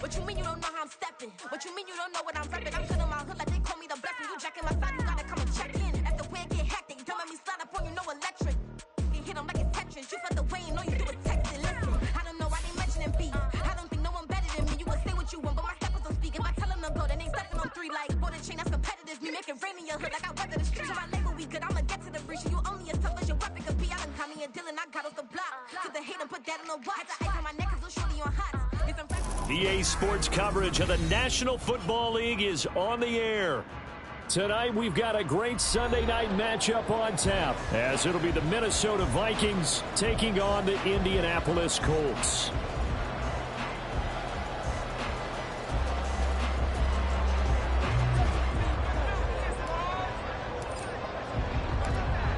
What you mean you don't know how I'm stepping? What you mean you don't know what I'm repping? I'm good in my hood like they call me the blessing. You jacking my side, you gotta come and check in. After where it get hectic, don't let me slide up on you, no electric. You hit them like it's Tetris. You felt the way, you know you do a texting. Listen, I don't know why they mentioning beef. I don't think no one better than me. You can say what you want, but my steppers don't speak. If I tell them to go, then they stepping on 3 like border chain. That's competitive. Me making rain in your hood like I weather the streets. So my label we good. I'ma get to the breach. You only as tough as your weapon could be. I done caught me a Dylan. I got off the block. To the hate and put that on the watch. Had the ice on my neck 'cause little shorty on hot. EA Sports coverage of the National Football League is on the air. Tonight, we've got a great Sunday night matchup on tap, as it'll be the Minnesota Vikings taking on the Indianapolis Colts.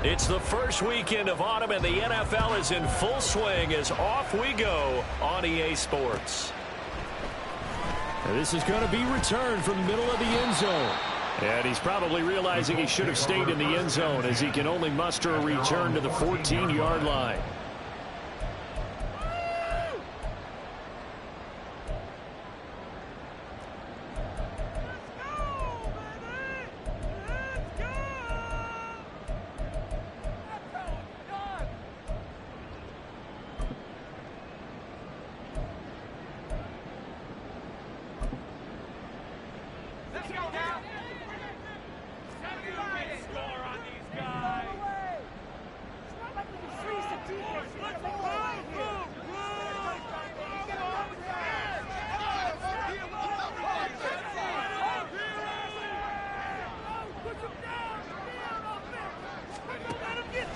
It's the first weekend of autumn, and the NFL is in full swing as off we go on EA Sports. This is going to be returned from the middle of the end zone. And he's probably realizing he should have stayed in the end zone, as he can only muster a return to the 14-yard line.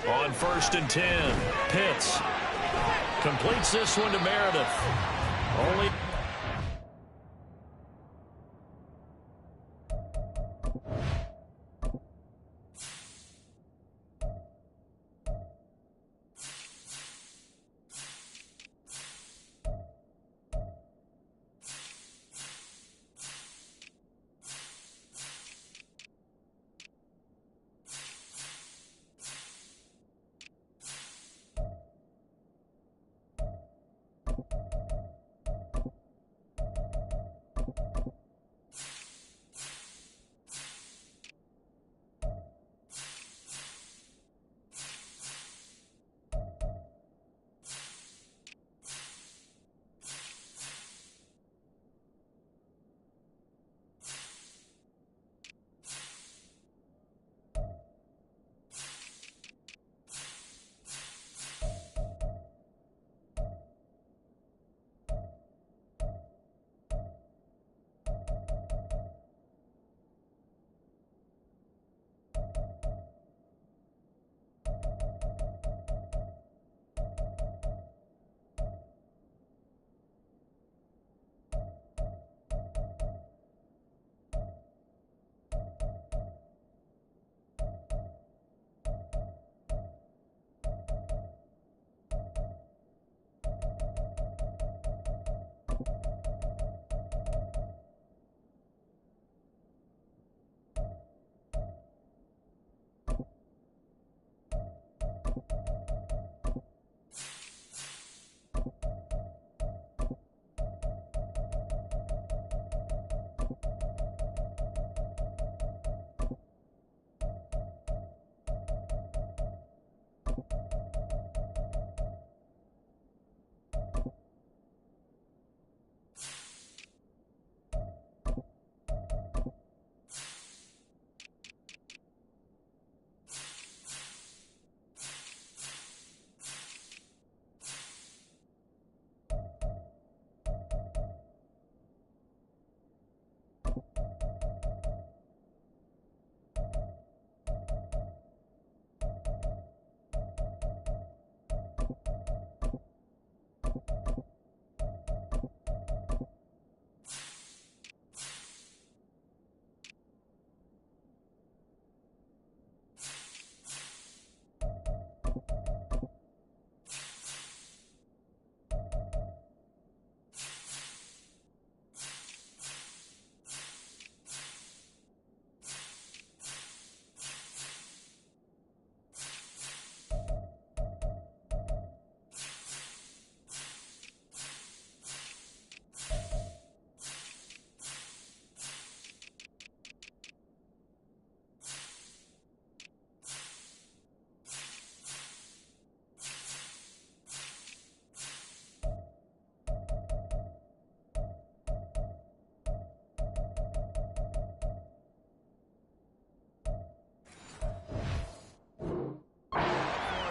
On 1st and 10, Pitts completes this one to Meredith. Only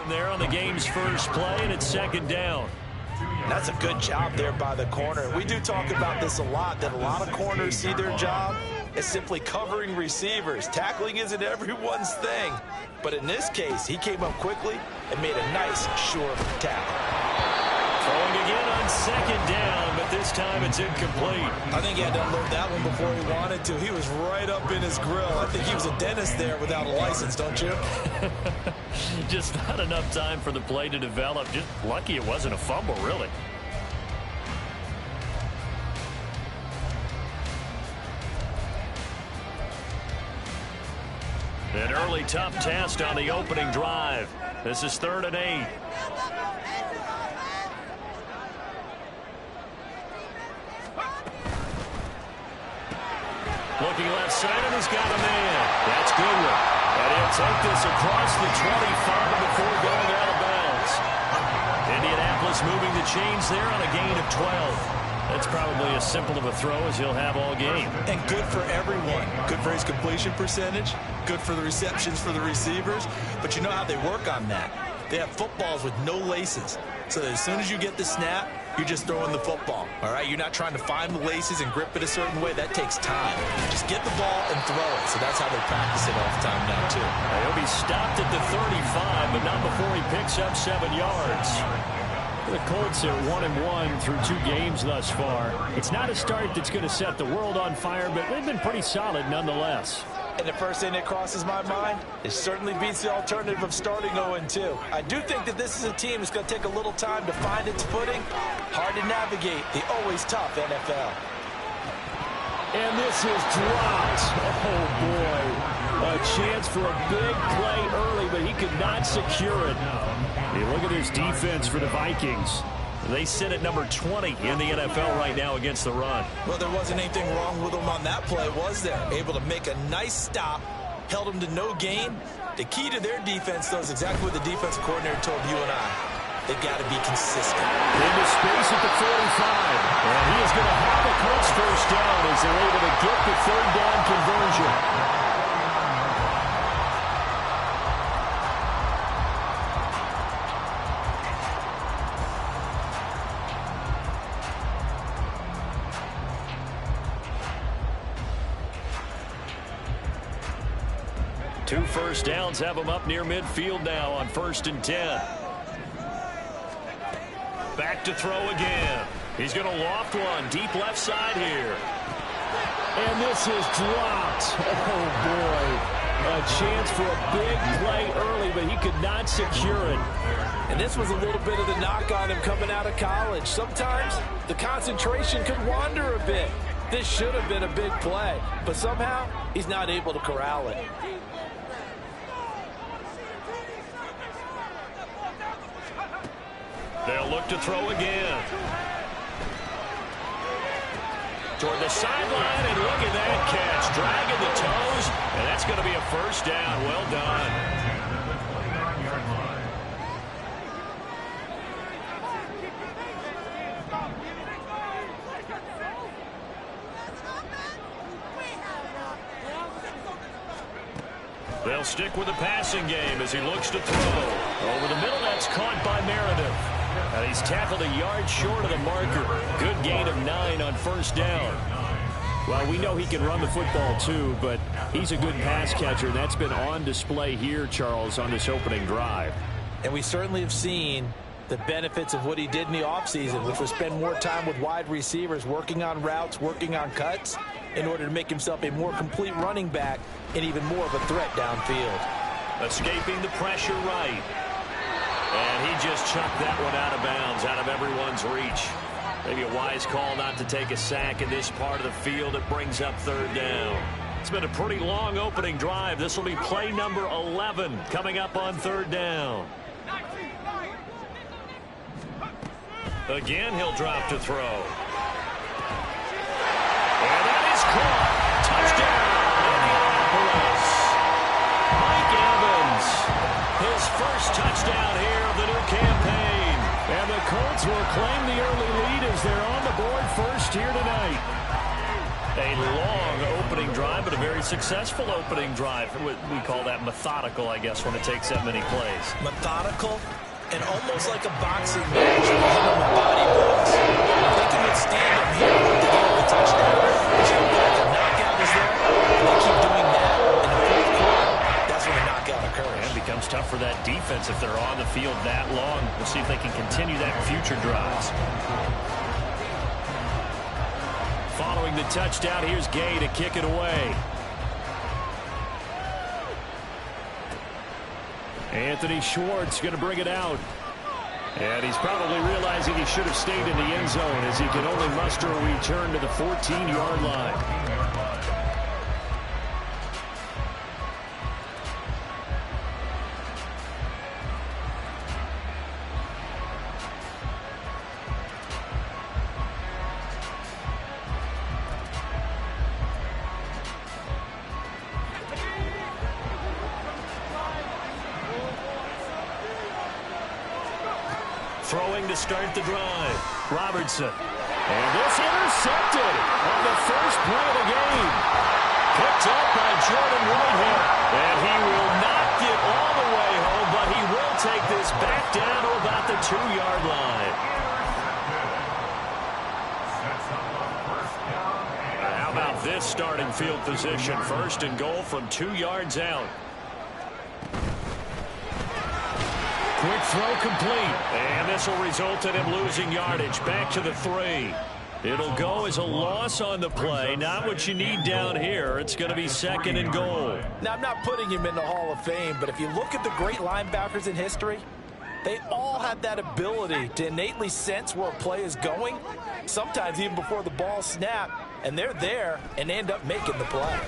in there on the game's first play, and it's second down. That's a good job there by the corner. We do talk about this a lot, that a lot of corners see their job as simply covering receivers. Tackling isn't everyone's thing. But in this case, he came up quickly and made a nice, sure tackle. Throwing again on second down, but this time it's incomplete. I think he had to unload that one before he wanted to. He was right up in his grill. I think he was a dentist there without a license, don't you? Just not enough time for the play to develop. Just lucky it wasn't a fumble, really. An early tough test on the opening drive. This is 3rd and 8. Looking left side, and he's got a man. That's Goodwin. And he'll take this across the 25 before going out of bounds. Indianapolis moving the chains there on a gain of 12. That's probably as simple of a throw as he'll have all game. And good for everyone. Good for his completion percentage. Good for the receptions for the receivers. But you know how they work on that. They have footballs with no laces. So that as soon as you get the snap, you're just throwing the football. All right? You're not trying to find the laces and grip it a certain way. That takes time. Just get the ball and throw it. So that's how they practice it all the time now, too. He'll be stopped at the 35, but not before he picks up 7 yards. The Colts are 1-1 through 2 games thus far. It's not a start that's going to set the world on fire, but they've been pretty solid nonetheless. And the first thing that crosses my mind, it certainly beats the alternative of starting 0-2. I do think that this is a team that's going to take a little time to find its footing. Hard to navigate the always tough NFL. And this is dropped. Oh, boy. A chance for a big play early, but he could not secure it. Hey, look at this defense for the Vikings. They sit at number 20 in the NFL right now against the run. Well, there wasn't anything wrong with them on that play, was there? Able to make a nice stop, held them to no gain. The key to their defense, though, is exactly what the defensive coordinator told you and I. They got to be consistent. Into space at the 45. And he is going to have the Colts first down as they're able to get the 3rd down conversion. Two first downs have them up near midfield now on 1st and 10. Back to throw again. He's going to loft one deep left side here. And this is dropped. Oh, boy. A chance for a big play early, but he could not secure it. And this was a little bit of the knock on him coming out of college. Sometimes the concentration could wander a bit. This should have been a big play, but somehow he's not able to corral it. They'll look to throw again. Toward the sideline, and look at that catch. Dragging the toes, and that's going to be a first down. Well done. They'll stick with the passing game as he looks to throw. Over the middle, that's caught by Meredith. And he's tackled a yard short of the marker. Good gain of 9 on first down. Well, we know he can run the football too, but he's a good pass catcher. That's been on display here, Charles, on this opening drive. And we certainly have seen the benefits of what he did in the offseason, which was spend more time with wide receivers, working on routes, working on cuts, in order to make himself a more complete running back and even more of a threat downfield. Escaping the pressure right. And he just chucked that one out of bounds, out of everyone's reach. Maybe a wise call not to take a sack in this part of the field. It brings up 3rd down. It's been a pretty long opening drive. This will be play number 11 coming up on 3rd down. Again, he'll drop to throw. And that is caught. Touchdown, Indianapolis. Mike Evans, his first touchdown here of the new campaign. And the Colts will claim the early lead as they're on the board first here tonight. A long opening drive, but a very successful opening drive. We call that methodical, I guess, when it takes that many plays. Methodical and almost like a boxing match. You hit them with body blows. If they can withstand them here, they get the touchdown. The knockout is there, and they keep doing that in the fourth quarter. That's when the knockout occurs. And it becomes tough for that defense if they're on the field that long. We'll see if they can continue that in future drives. Following the touchdown, here's Gay to kick it away. Anthony Schwartz going to bring it out. And he's probably realizing he should have stayed in the end zone as he can only muster a return to the 14-yard line. Throwing to start the drive. Robertson. And this intercepted on the first play of the game. Picked up by Jordan Whitehead. And he will not get all the way home, but he will take this back down to about the 2-yard line. How about this starting field position? First and goal from 2 yards out. Quick throw complete. And this will result in him losing yardage. Back to the 3. It'll go as a loss on the play. Not what you need down here. It's going to be second and goal. Now, I'm not putting him in the Hall of Fame, but if you look at the great linebackers in history, they all have that ability to innately sense where a play is going, sometimes even before the ball snapped, and they're there and end up making the play.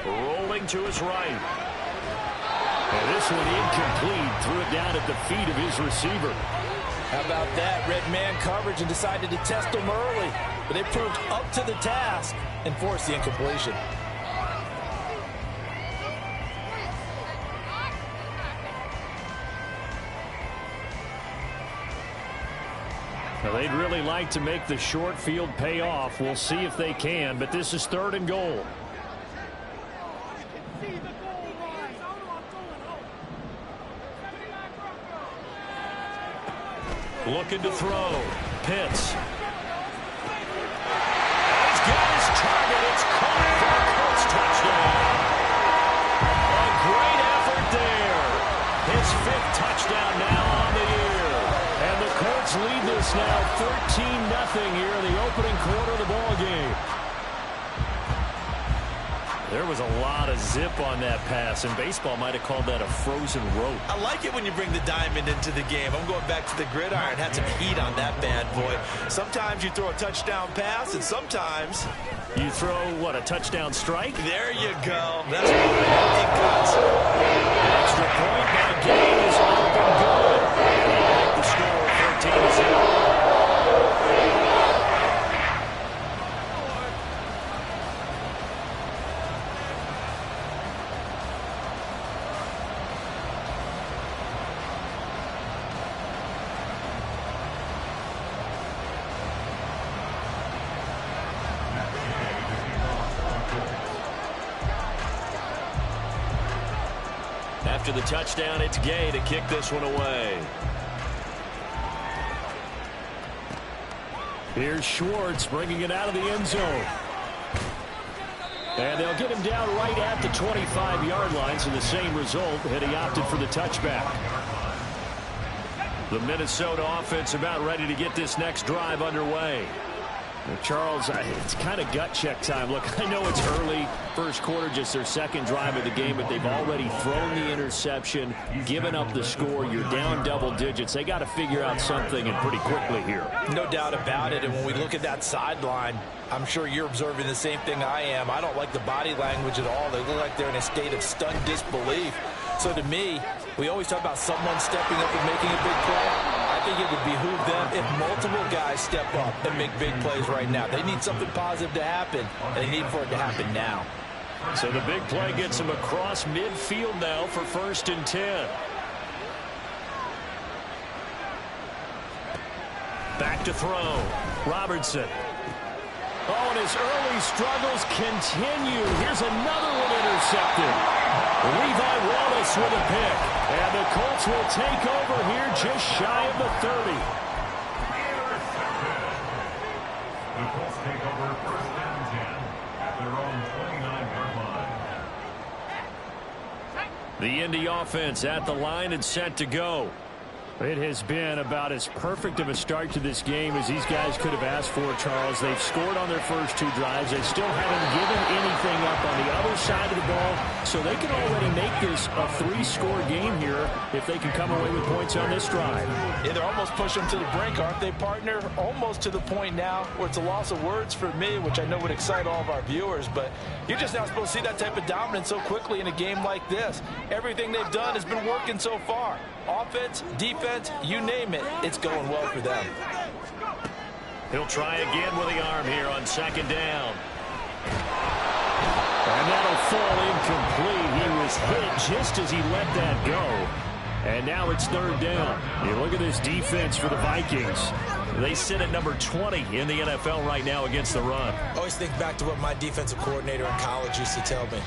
Rolling to his right. And this one incomplete. Threw it down at the feet of his receiver. How about that? Red man coverage and decided to test him early. But they proved up to the task and forced the incompletion. Now, they'd really like to make the short field pay off. We'll see if they can, but this is third and goal. Looking to throw. Pitts. He's got his target. It's caught for a Colts touchdown. A great effort there. His 5th touchdown now on the year. And the Colts lead this now 13-0 here in the opening quarter of the ball game. There was a lot of zip on that pass, and baseball might have called that a frozen rope. I like it when you bring the diamond into the game. I'm going back to the gridiron. Had some heat on that bad boy. Sometimes you throw a touchdown pass, and sometimes you throw, what, a touchdown strike? There you go. That's what it cuts. Extra point by Gay is up and good. The score 14-0. After the touchdown, it's Gay to kick this one away. Here's Schwartz bringing it out of the end zone. And they'll get him down right at the 25-yard line, so the same result, had he opted for the touchback. The Minnesota offense about ready to get this next drive underway. Well, Charles, it's kind of gut check time. Look, I know it's early, first quarter, just their second drive of the game, but they've already thrown the interception, given up the score. You're down double digits. They got to figure out something, and pretty quickly here. No doubt about it, and when we look at that sideline, I'm sure you're observing the same thing I am. I don't like the body language at all. They look like they're in a state of stunned disbelief. So to me, we always talk about someone stepping up and making a big play. I think it would behoove them if multiple guys step up and make big plays right now. They need something positive to happen, and they need for it to happen now. So the big play gets him across midfield now for 1st and 10. Back to throw. Robertson. Oh, and his early struggles continue. Here's another one intercepted. Levi Wallace with a pick. And the Colts will take over here just shy of the 30. The Colts take over first down 10 at their own 29-yard line. The Indy offense at the line and set to go. It has been about as perfect of a start to this game as these guys could have asked for, Charles. They've scored on their first two drives. They still haven't given anything up on the other side of the ball, so they can already make this a three-score game here if they can come away with points on this drive. Yeah, they're almost pushing them to the brink, aren't they, partner? Almost to the point now where it's a loss of words for me, which I know would excite all of our viewers, but you're just not supposed to see that type of dominance so quickly in a game like this. Everything they've done has been working so far. Offense, defense, you name it, it's going well for them. He'll try again with the arm here on second down. And that'll fall incomplete. He was hit just as he let that go. And now it's third down. You look at this defense for the Vikings. They sit at number 20 in the NFL right now against the run. I always think back to what my defensive coordinator in college used to tell me.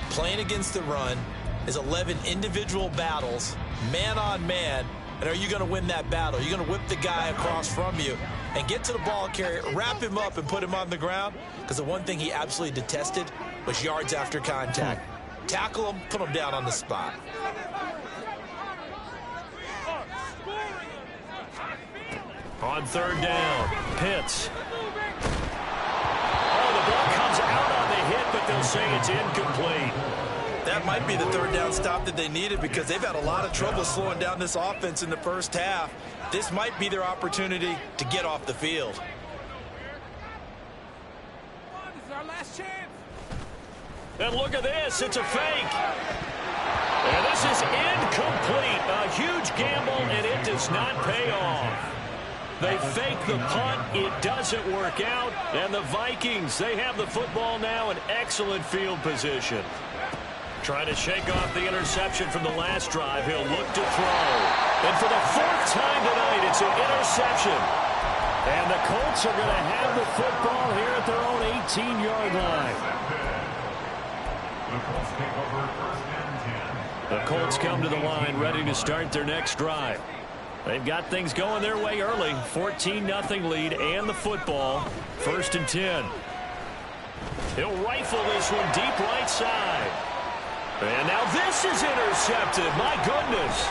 Playing against the run is 11 individual battles, man on man, and are you going to win that battle? You're going to whip the guy across from you and get to the ball carrier, wrap him up, and put him on the ground? Because the one thing he absolutely detested was yards after contact. Tackle him, put him down on the spot. On third down, Pitts. Oh, the ball comes out on the hit, but they'll say it's incomplete. That might be the third down stop that they needed because they've had a lot of trouble slowing down this offense in the first half. This might be their opportunity to get off the field. This is our last chance. And look at this. It's a fake. And this is incomplete. A huge gamble, and it does not pay off. They fake the punt. It doesn't work out. And the Vikings, they have the football now in excellent field position. Trying to shake off the interception from the last drive. He'll look to throw. And for the fourth time tonight, it's an interception. And the Colts are going to have the football here at their own 18-yard line. The Colts take over first down 10. The Colts come to the line ready to start their next drive. They've got things going their way early. 14-0 lead and the football. First and 10. He'll rifle this one deep right side. And now this is intercepted. My goodness.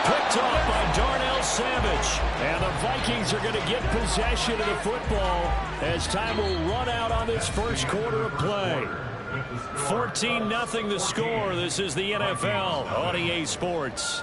Picked off by Darnell Savage. And the Vikings are going to get possession of the football as time will run out on this first quarter of play. 14-0 the score. This is the NFL on EA Sports.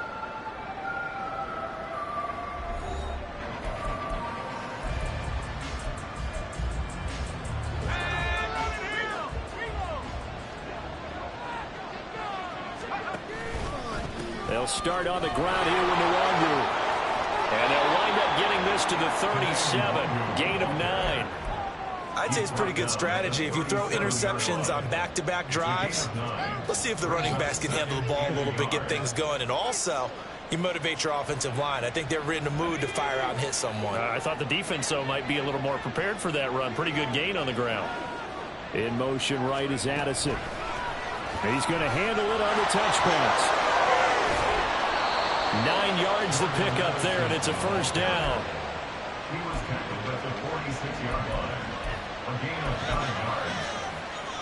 They'll start on the ground here with Nwangu. And they'll wind up getting this to the 37. Gain of 9. I'd say it's pretty good strategy. If you throw interceptions on back-to-back drives, let's see if the running backs can handle the ball a little bit, get things going. And also, you motivate your offensive line. I think they're in the mood to fire out and hit someone. I thought the defense, though, might be a little more prepared for that run. Pretty good gain on the ground. In motion right is Addison. And he's going to handle it on the touch pass. 9 yards the pick up there, and it's a first down. He was tackled at the 46-yard line. A gain of 9 yards.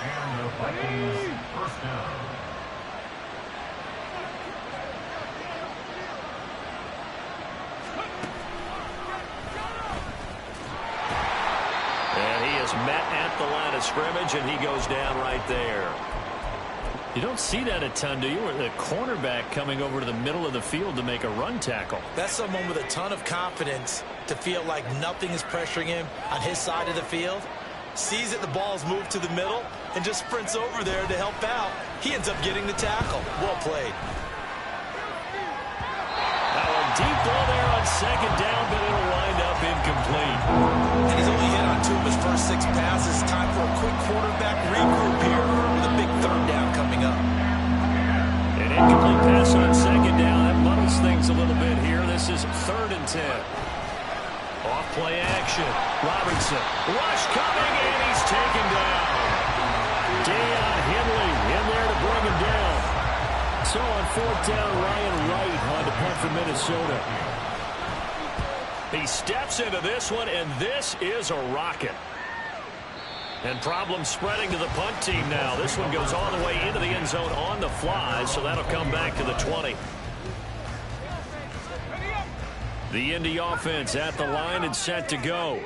And the Vikings first down. And he is met at the line of scrimmage, and he goes down right there. You don't see that a ton, do you? The cornerback coming over to the middle of the field to make a run tackle. That's someone with a ton of confidence to feel like nothing is pressuring him on his side of the field. Sees that the ball's moved to the middle and just sprints over there to help out. He ends up getting the tackle. Well played. Now a deep ball there on second down, but it'll wind up incomplete. And he's only hit on 2 of his first 6 passes. Time for a quick quarterback regroup here with a big third down coming up. An incomplete pass on second down. That muddles things a little bit here. This is 3rd and 10. Off play action. Robertson. Rush coming, and he's taken down. Deion Henley in there to bring him down. So on 4th down, Ryan Wright on to punt for Minnesota. He steps into this one, and this is a rocket. And problems spreading to the punt team now. This one goes all the way into the end zone on the fly, so that'll come back to the 20. The Indy offense at the line and set to go.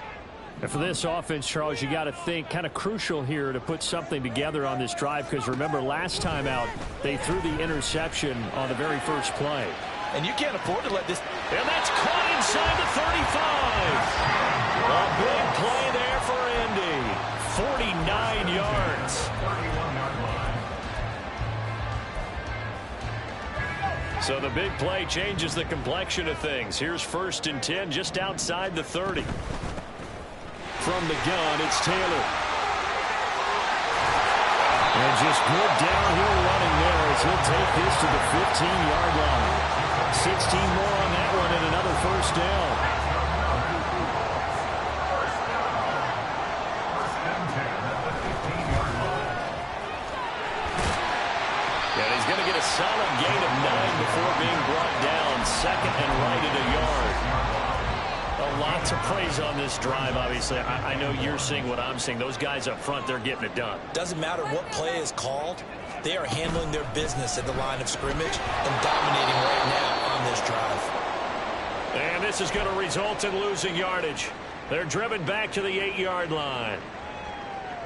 And for this offense, Charles, you got to think kind of crucial here to put something together on this drive, because remember last time out they threw the interception on the very first play. And you can't afford to let this. And that's caught inside the 35. A big play there for Indy. 49 yards. So the big play changes the complexion of things. Here's 1st and 10 just outside the 30. From the gun, it's Taylor. And just good downhill running there as he'll take this to the 15-yard line. 16 more on that one and another 1st down. And he's going to get a solid gain of 9 before being brought down. 2nd and right at a yard. A lot to praise on this drive, obviously. I know you're seeing what I'm seeing. Those guys up front, they're getting it done. Doesn't matter what play is called. They are handling their business at the line of scrimmage and dominating right now on this drive. And this is going to result in losing yardage. They're driven back to the 8-yard line.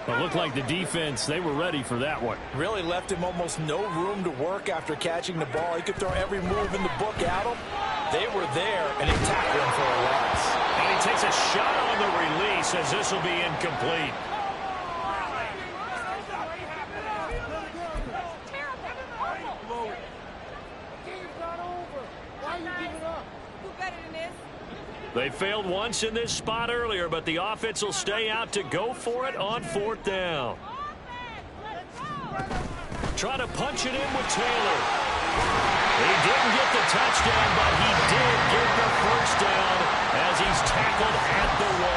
It looked like the defense, they were ready for that one. Really left him almost no room to work after catching the ball. He could throw every move in the book at him. They were there, and he tackled him for a loss. And he takes a shot on the release as this will be incomplete. They failed once in this spot earlier, but the offense will stay out to go for it on 4th down. Try to punch it in with Taylor. He didn't get the touchdown, but he did get the 1st down as he's tackled at the 1.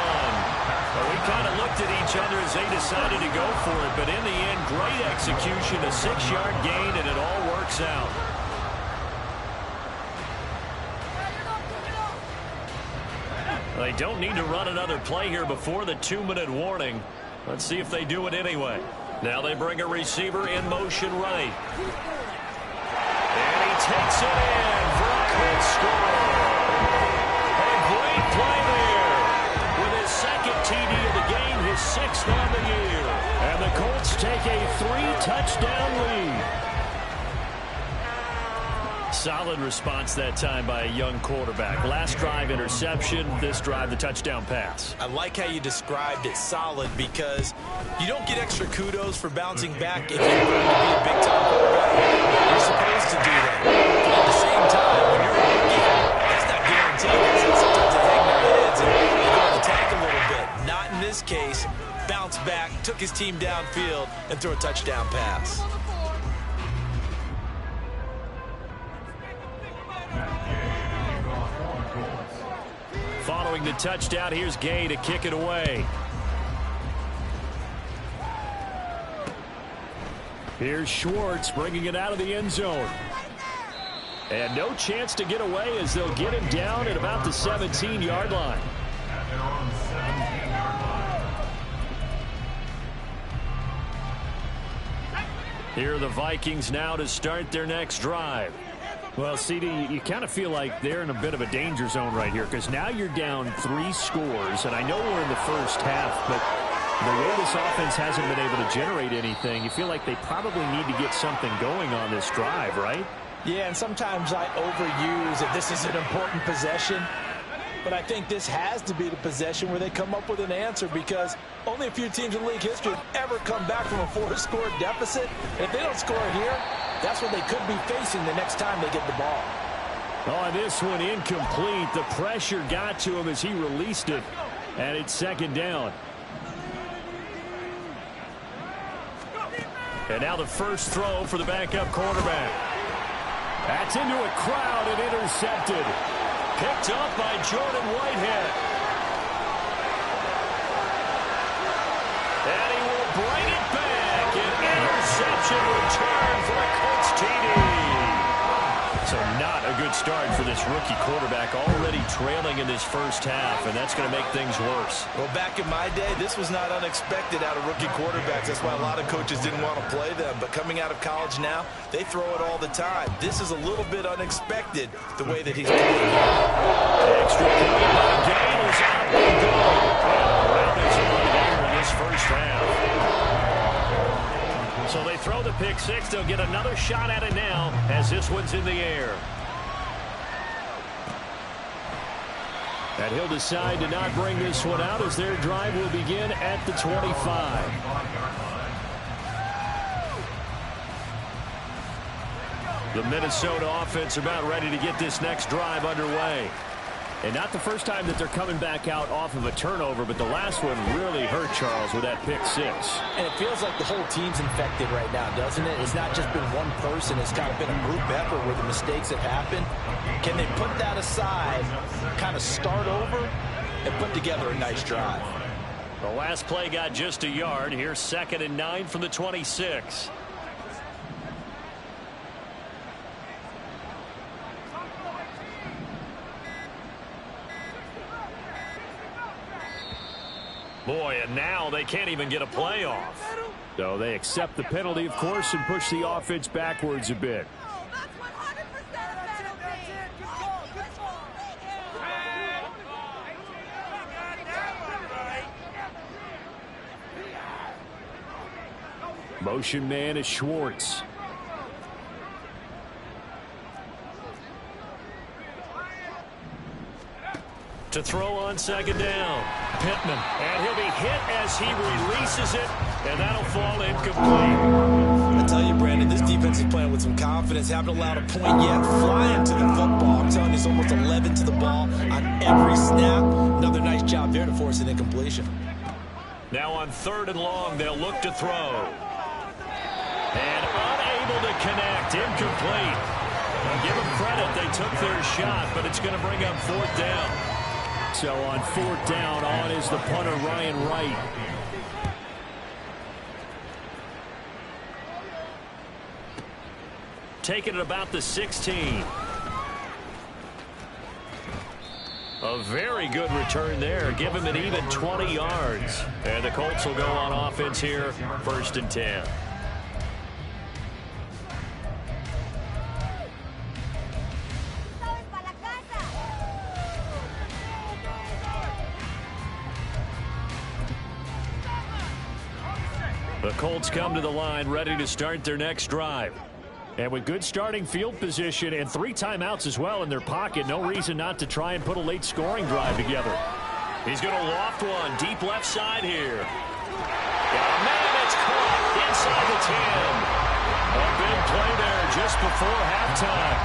Well, we kind of looked at each other as they decided to go for it, but in the end, great execution, a 6-yard gain, and it all works out. They don't need to run another play here before the 2-minute warning. Let's see if they do it anyway. Now they bring a receiver in motion right. And he takes it in for a quick score. A great play there. With his 2nd TD of the game, his 6th on the year. And the Colts take a 3-touchdown lead. Solid response that time by a young quarterback. Last drive, interception. This drive, the touchdown pass. I like how you described it, solid, because you don't get extra kudos for bouncing back if you're going to be a big-time quarterback. You're supposed to do that. But at the same time, when you're a rookie, that's not guaranteed. Sometimes they hang their heads and they go to the tank a little bit. Not in this case. Bounced back, took his team downfield, and threw a touchdown pass. Following the touchdown, here's Gay to kick it away. Here's Schwartz bringing it out of the end zone. And no chance to get away as they'll get him down at about the 17-yard line. Here are the Vikings now to start their next drive. Well, CD, you kind of feel like they're in a bit of a danger zone right here, because now you're down 3 scores, and I know we're in the first half, but the way this offense hasn't been able to generate anything, you feel like they probably need to get something going on this drive, right? Yeah, and sometimes I overuse if this is an important possession, but I think this has to be the possession where they come up with an answer, because only a few teams in league history have ever come back from a 4-score deficit. And if they don't score here, that's what they could be facing the next time they get the ball. Oh, this one incomplete. The pressure got to him as he released it, and it's 2nd down. And now the first throw for the backup quarterback. That's into a crowd and intercepted. Picked up by Jordan Whitehead. interception return for a Colts TD. So not a good start for this rookie quarterback, already trailing in this first half, and that's going to make things worse. Well, back in my day, this was not unexpected out of rookie quarterbacks. That's why a lot of coaches didn't want to play them. But coming out of college now, they throw it all the time. This is a little bit unexpected, the way that he's playing. Extra point by Gain is out they go. Brown is on there in this first half. So they throw the pick six. They'll get another shot at it now as this one's in the air. And he'll decide to not bring this one out as their drive will begin at the 25. The Minnesota offense about ready to get this next drive underway. And not the first time that they're coming back out off of a turnover, but the last one really hurt Charles with that pick six. And it feels like the whole team's infected right now, doesn't it? It's not just been one person. It's kind of been a group effort where the mistakes have happened. Can they put that aside, kind of start over, and put together a nice drive? The last play got just a yard. Here's 2nd and 9 from the 26. Boy, and now they can't even get a play off. So they accept the penalty, of course, and push the offense backwards a bit. Motion man is Schwartz. To throw on 2nd down. Pittman. And he'll be hit as he releases it, and that'll fall incomplete. I tell you, Brandon, this defense is playing with some confidence. Haven't allowed a point yet. Flying to the football. I'm telling you, it's almost 11 to the ball on every snap. Another nice job there to force an incompletion. Now on 3rd and long, they'll look to throw. And unable to connect. Incomplete. Now give them credit. They took their shot, but it's going to bring up 4th down. So on 4th down, on is the punter, Ryan Wright. Taking it about the 16. A very good return there. Give him an even 20 yards. And the Colts will go on offense here, 1st and 10. The Colts come to the line ready to start their next drive. And with good starting field position and 3 timeouts as well in their pocket, no reason not to try and put a late scoring drive together. He's going to loft one deep left side here. And man, it's caught inside the 10. A big play there just before halftime.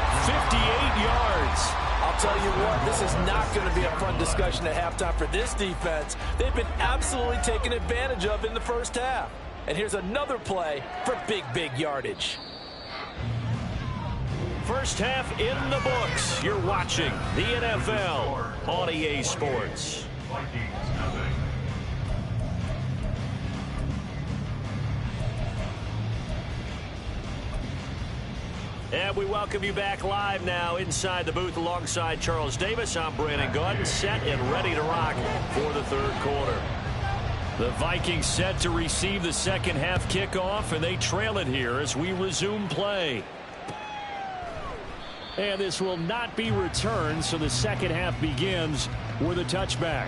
58 yards. I'll tell you what, this is not going to be a fun discussion at halftime for this defense. They've been absolutely taken advantage of in the first half. And here's another play for big yardage. First half in the books. You're watching the NFL on EA Sports. And we welcome you back live now inside the booth alongside Charles Davis. I'm Brandon Gaudin, set and ready to rock for the 3rd quarter. The Vikings set to receive the 2nd half kickoff, and they trail it here as we resume play. And this will not be returned, so the 2nd half begins with a touchback.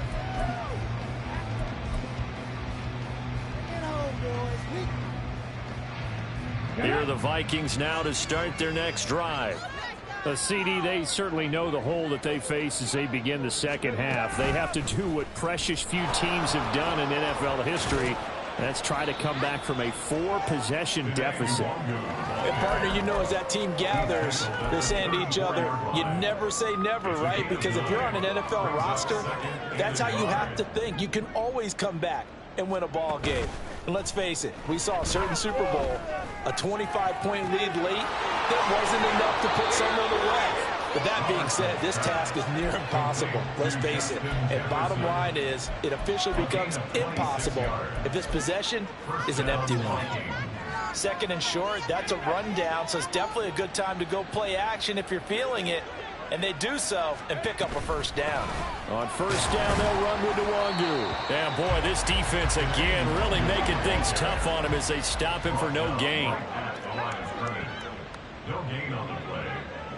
Here are the Vikings now to start their next drive. A CD, they certainly know the hole that they face as they begin the 2nd half. They have to do what precious few teams have done in NFL history. That's try to come back from a 4-possession deficit. And partner, you know, as that team gathers, they're saying to each other, you never say never, right? Because if you're on an NFL roster, that's how you have to think. You can always come back and win a ball game. And let's face it, we saw a certain Super Bowl, a 25-point lead late, that wasn't enough to put someone away. But that being said, this task is near impossible. Let's face it. And bottom line is, it officially becomes impossible if this possession is an empty one. Second and short, that's a rundown, so it's definitely a good time to go play action if you're feeling it. And they do so and pick up a first down. On first down, they'll run with Nwangu. And, boy, this defense, again, really making things tough on him as they stop him for no gain. No gain on the play.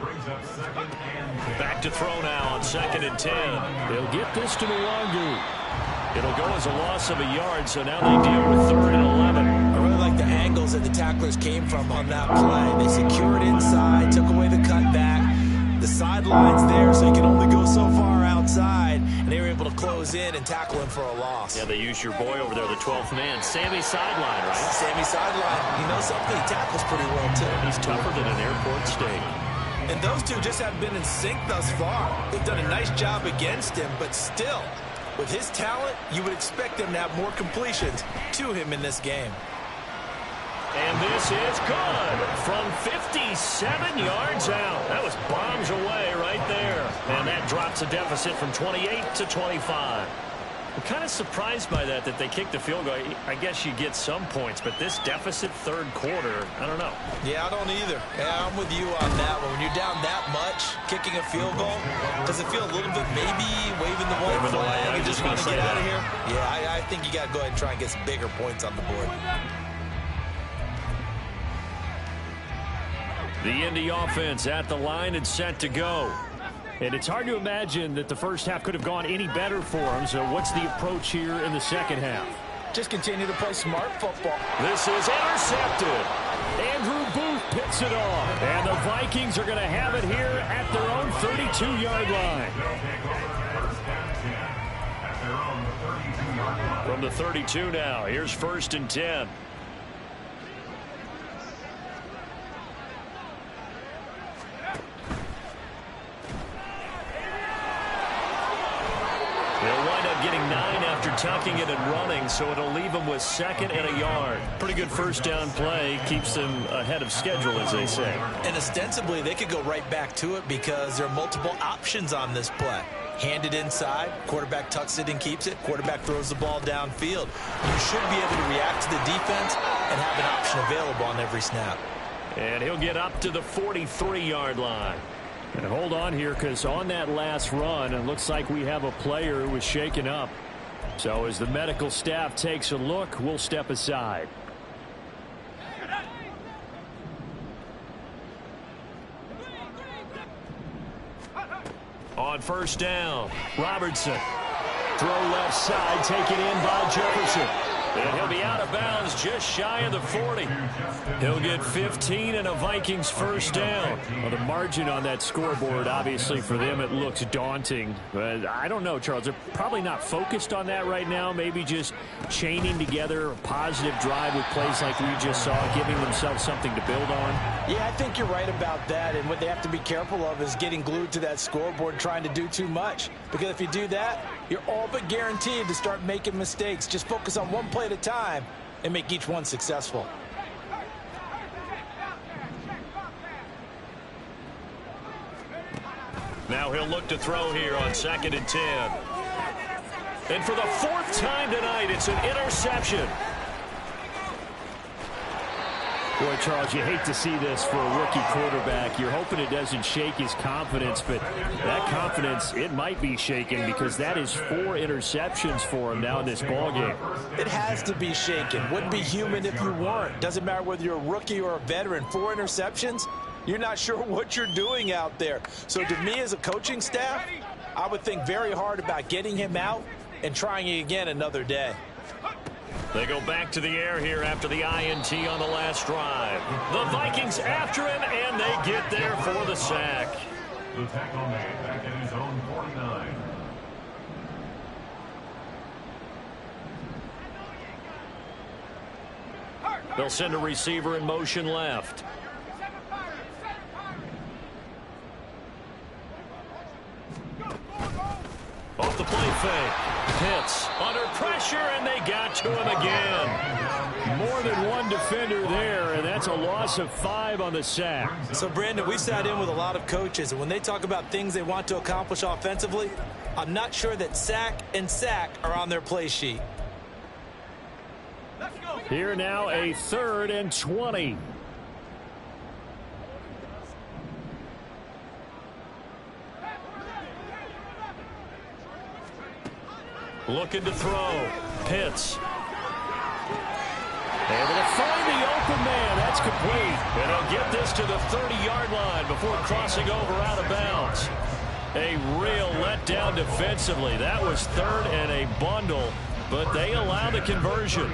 Brings up 2nd and 10. Back to throw now on 2nd and 10. They'll get this to Nwangu. It'll go as a loss of a yard, so now they deal with 3rd and 11. I really like the angles that the tacklers came from on that play. They secured inside, took away the cutback. The sideline's there, so he can only go so far outside, and they were able to close in and tackle him for a loss. Yeah, they used your boy over there, the 12th man, Sammy Sideline, right? Sammy Sideline. You know something? He tackles pretty well, too. He's tougher than an airport steak. And those two just haven't been in sync thus far. They've done a nice job against him, but still, with his talent, you would expect them to have more completions to him in this game. And this is good from 57 yards out. That was bombs away right there. And that drops a deficit from 28 to 25. I'm kind of surprised by that they kicked the field goal. I guess you get some points, but this deficit 3rd quarter, I don't know. Yeah, I don't either. Yeah, I'm with you on that one. When you're down that much, kicking a field goal, does it feel a little bit maybe waving the white flag and just want to get out of here? Yeah, I think you got to go ahead and try and get some bigger points on the board. The Indy offense at the line and set to go. And it's hard to imagine that the first half could have gone any better for them. So what's the approach here in the second half? Just continue to play smart football. This is intercepted. Andrew Booth picks it off. And the Vikings are going to have it here at their own 32-yard line. From the 32 now, here's 1st and 10. They'll wind up getting 9 after tucking it and running, so it'll leave them with 2nd and a yard. Pretty good first down play. Keeps them ahead of schedule, as they say. And ostensibly, they could go right back to it because there are multiple options on this play. Hand it inside, quarterback tucks it and keeps it, quarterback throws the ball downfield. You should be able to react to the defense and have an option available on every snap. And he'll get up to the 43-yard line. And hold on here, because on that last run, it looks like we have a player who was shaken up. So as the medical staff takes a look, we'll step aside. On first down, Robertson. Throw left side, taken in by Jefferson. And he'll be out of bounds just shy of the 40. He'll get 15 and a Vikings first down. Well, the margin on that scoreboard, obviously for them, it looks daunting. But I don't know, Charles. They're probably not focused on that right now. Maybe just chaining together a positive drive with plays like we just saw, giving themselves something to build on. Yeah, I think you're right about that. And what they have to be careful of is getting glued to that scoreboard trying to do too much. Because if you do that, you're all but guaranteed to start making mistakes. Just focus on one play at a time and make each one successful. Now he'll look to throw here on 2nd and 10. And for the 4th time tonight, it's an interception. Boy, Charles, you hate to see this for a rookie quarterback. You're hoping it doesn't shake his confidence, but that confidence, it might be shaken because that is 4 interceptions for him now in this ballgame. It has to be shaken. Wouldn't be human if you weren't. Doesn't matter whether you're a rookie or a veteran. 4 interceptions, you're not sure what you're doing out there. So to me as a coaching staff, I would think very hard about getting him out and trying it again another day. They go back to the air here after the INT on the last drive. The Vikings after him, and they get there for the sack. The tackle made back at his own 49. They'll send a receiver in motion left. Off the play fake. Pitts under pressure, and they got to him again. More than one defender there, and that's a loss of 5 on the sack. So, Brandon, we sat in with a lot of coaches, and when they talk about things they want to accomplish offensively, I'm not sure that sack and sack are on their play sheet. Let's go. Here now, a 3rd and 20. Looking to throw. Pitts. Able to find the open man. That's complete. And he'll get this to the 30-yard line before crossing over out of bounds. A real letdown defensively. That was 3rd and a bundle, but they allow the conversion.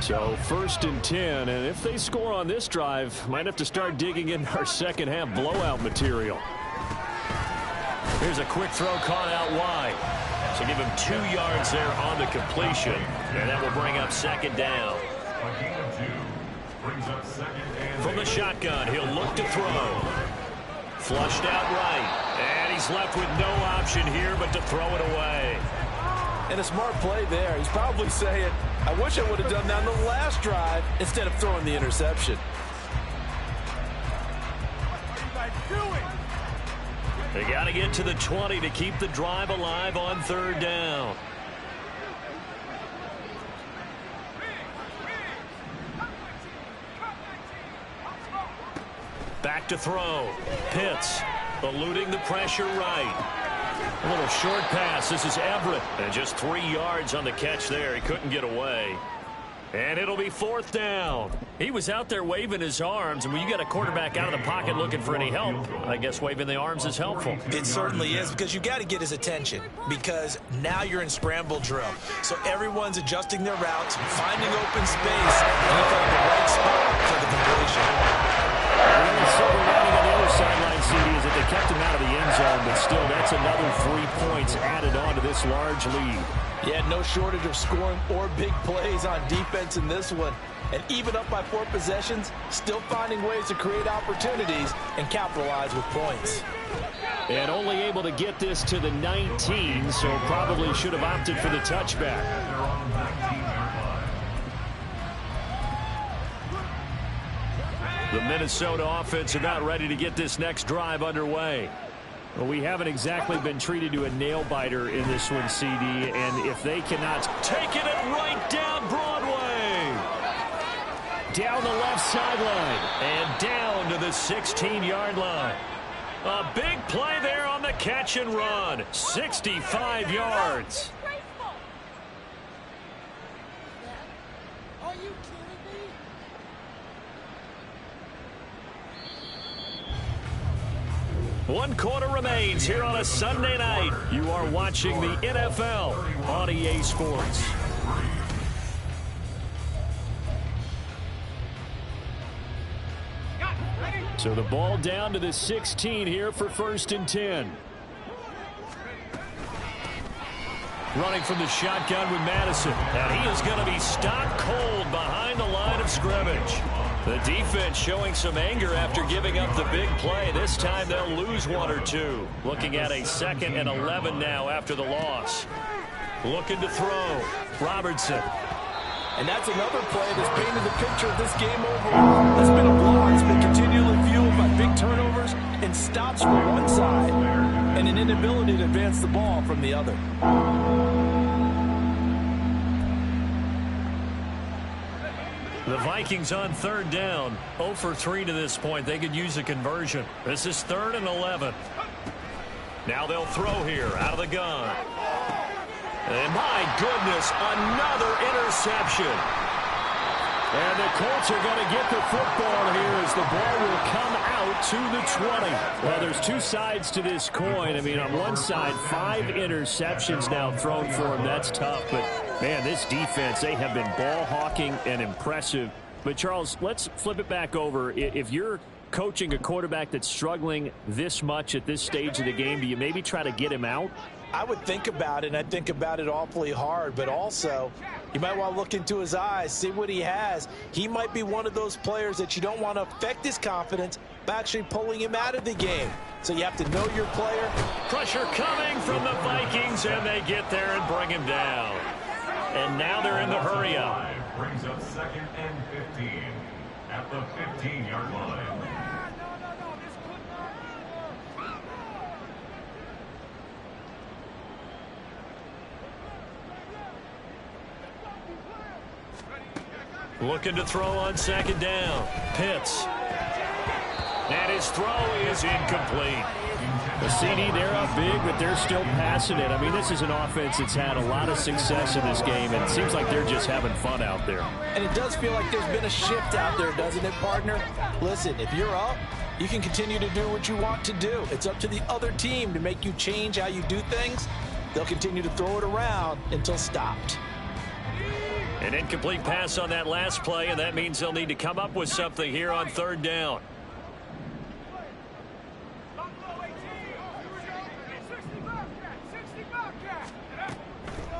So 1st and 10, and if they score on this drive, might have to start digging in our second half blowout material. Here's a quick throw caught out wide. So give him 2 yards there on the completion, and that will bring up 2nd down. From the shotgun, he'll look to throw. Flushed out right, and he's left with no option here but to throw it away. And a smart play there. He's probably saying, I wish I would have done that on the last drive instead of throwing the interception. They got to get to the 20 to keep the drive alive on 3rd down. Back to throw. Pitts eluding the pressure right. A little short pass. This is Everett. And just 3 yards on the catch there. He couldn't get away. And it'll be 4th down. He was out there waving his arms. And when you got a quarterback out of the pocket looking for any help, I guess waving the arms is helpful. It certainly is, because you got to get his attention, because now you're in scramble drill. So everyone's adjusting their routes, finding open space, and he found the right spot for the completion. The only silver lining on the other sideline, CD, is that they kept him out of the end zone, but still, that's another 3 points added on to this large lead. Yeah, no shortage of scoring or big plays on defense in this one. And even up by 4 possessions, still finding ways to create opportunities and capitalize with points. And only able to get this to the 19, so probably should have opted for the touchback. The Minnesota offense are not ready to get this next drive underway. Well, we haven't exactly been treated to a nail-biter in this one, CD, and if they cannot take it right down Broadway. Down the left sideline and down to the 16-yard line. A big play there on the catch and run. 65 yards. One quarter remains here on a Sunday night. You are watching the NFL on EA Sports. So the ball down to the 16 here for 1st and 10. Running from the shotgun with Madison. And he is going to be stopped cold behind the line of scrimmage. The defense showing some anger after giving up the big play. This time they'll lose 1 or 2. Looking at a 2nd and 11 now after the loss. Looking to throw. Robertson. And that's another play that's painted the picture of this game overall. That's been a blowout. It's been continually fueled by big turnovers and stops from one side and an inability to advance the ball from the other. The Vikings on 3rd down. 0 for 3 to this point. They could use a conversion. This is 3rd and 11. Now they'll throw here out of the gun. And my goodness, another interception. And the Colts are going to get the football here as the ball will come out to the 20. Well, there's 2 sides to this coin. I mean, on one side, 5 interceptions now thrown for him. That's tough. But, man, this defense, they have been ball hawking and impressive. But, Charles, let's flip it back over. If you're coaching a quarterback that's struggling this much at this stage of the game, do you maybe try to get him out? I would think about it, and I think about it awfully hard, but also you might want to look into his eyes, see what he has. He might be one of those players that you don't want to affect his confidence by actually pulling him out of the game. So you have to know your player. Pressure coming from the Vikings, and they get there and bring him down. And now they're in the hurry-up. brings up 2nd and 15 at the 15-yard line. Looking to throw on 2nd down. Pitts. And his throw is incomplete. The CD, they're up big, but they're still passing it. I mean, this is an offense that's had a lot of success in this game, and it seems like they're just having fun out there. And it does feel like there's been a shift out there, doesn't it, partner? Listen, if you're up, you can continue to do what you want to do. It's up to the other team to make you change how you do things. They'll continue to throw it around until stopped. An incomplete pass on that last play, and that means they'll need to come up with something here on 3rd down.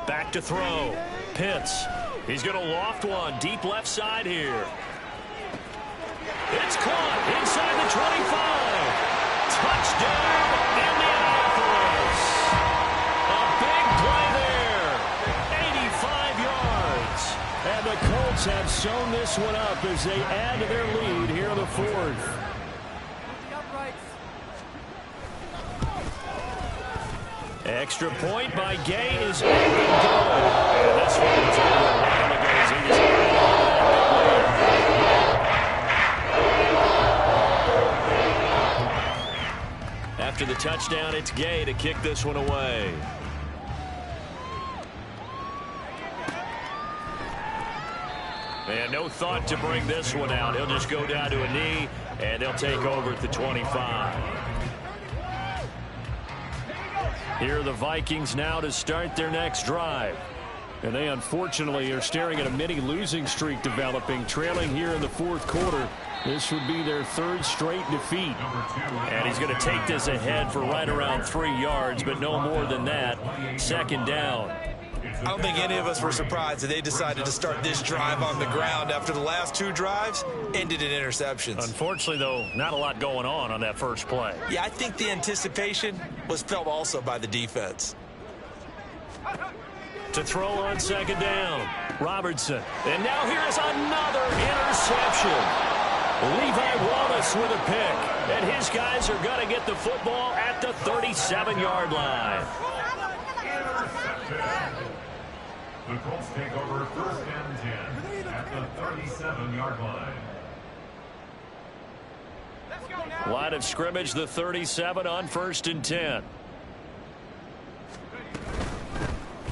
Back to throw. Pitts. He's going to loft one. Deep left side here. It's caught inside the 25. Touchdown, Indianapolis. A big play there. 85 yards. And the Colts have sewn this one up as they add to their lead here in the 4th. Extra point by Gay is good. And this one was over a while ago as he just after the touchdown, it's Gay to kick this one away. And no thought to bring this one out. He'll just go down to a knee, and they'll take over at the 25. Here are the Vikings now to start their next drive. And they unfortunately are staring at a mini losing streak developing, trailing here in the 4th quarter. This would be their 3rd straight defeat. And he's going to take this ahead for right around 3 yards, but no more than that. 2nd down. I don't think any of us were surprised that they decided to start this drive on the ground after the last 2 drives ended in interceptions. Unfortunately, though, not a lot going on that first play. Yeah, I think the anticipation was felt also by the defense. To throw on 2nd down, Robertson. And now here is another interception. Levi Wallace with a pick. And his guys are going to get the football at the 37-yard line. The Colts take over 1st and 10 at the 37-yard line. Line of scrimmage, the 37 on 1st and 10.